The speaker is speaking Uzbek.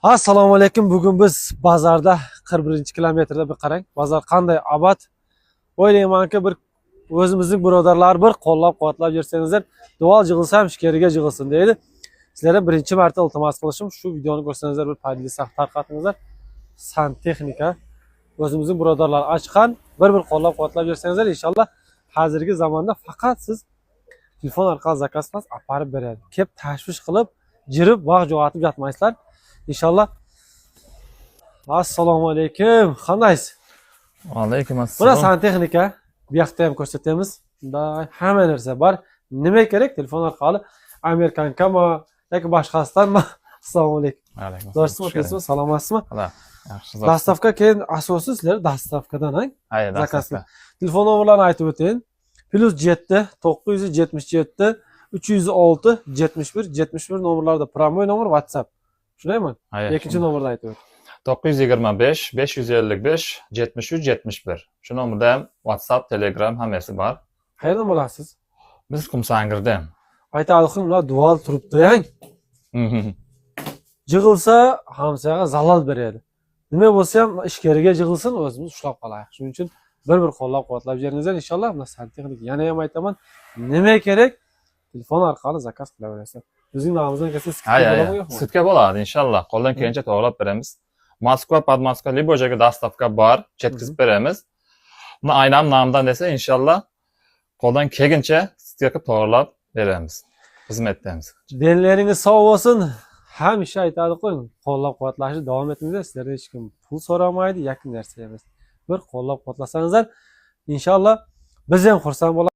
Assalomu alaykum. Bugun biz bozorda 41-kilometrda bir qarang. Bozor qanday abad? O'ylaymanki bir o'zimizning birodarlar bir qo'llab-quvvatlab yursangizlar, duo jig'ilsa ham shikeriga jig'ilsin deydi. Sizlarga birinchi marta iltimos qilishim shu videoni ko'rsangizlar bir foydali tarqatingizlar. Santexnika o'zimizning birodarlar ochgan bir qo'llab-quvvatlab yursangizlar, inshaalloh hozirgi zamonda faqat siz telefon orqali zakaz qilib olib beradi. Kep tashvish qilib, jirib vaqt jo'g'atib yotmaysizlar. İnşallah. Assalomu alaykum. Qandaysiz? Alaykum Buna assalom. santexnika. Bu yoqda ham ko'rsatamiz. Bunda hamma narsa bor. Nima kerak? Telefon orqali Amerikanka yoki boshqasidanmi? Assalomu alaykum. Alaykum Do'stlar, salomatsizmi? Yaxshi. Dastavka keyin asossiz sizlar dastavkadan hang? Hayır, Zakazni. Telefon nomerlarini aytib o'ting. +7 977 306 71 71 nomerlarda promoy nomer WhatsApp. Shundaymi? Ikkinchi nomerni aytib o'ting. 925 555 73 71. Shu nomerda ham WhatsApp, Telegram hammasi bor. Qayerdan bo'lasiz? Biz Qumsangirdan. Aytadigan ular dual turibdi, yang. Jig'ilsa hamsaga zalal beradi. Nima bo'lsa ham ishkariga jig'ilsin, o'zimiz ushlab qolaylik. Shuning uchun bir qo'llab-quvvatlab beringizlar inshaalloh. Mana santexnik yana ham aytaman, nima kerak? Telefon orqali zakaz qilaverasizlar. Bizning nomimizdan kelsa Sitka bo'ladi inshaalloh. Qo'ldan kelgancha to'g'rilab beramiz. Moskva, Podmoskva, libo joyga dastavka bor, yetkazib beramiz. Buni aynan nomdan desa inshaalloh qo'ldan kelguncha sitka qilib to'g'rilab beramiz. Xizmat etamiz. Denlaringiz sog' bo'lsin. Hamisha aytadi qo'ying, qo'llab-quvvatlashni davom etingizlar. Sizlardan hech kim pul so'ramaydi, yaqin narsa emas. Bir qo'llab-quvvatlasangizlar, inshaalloh biz ham xursand bo'lamiz.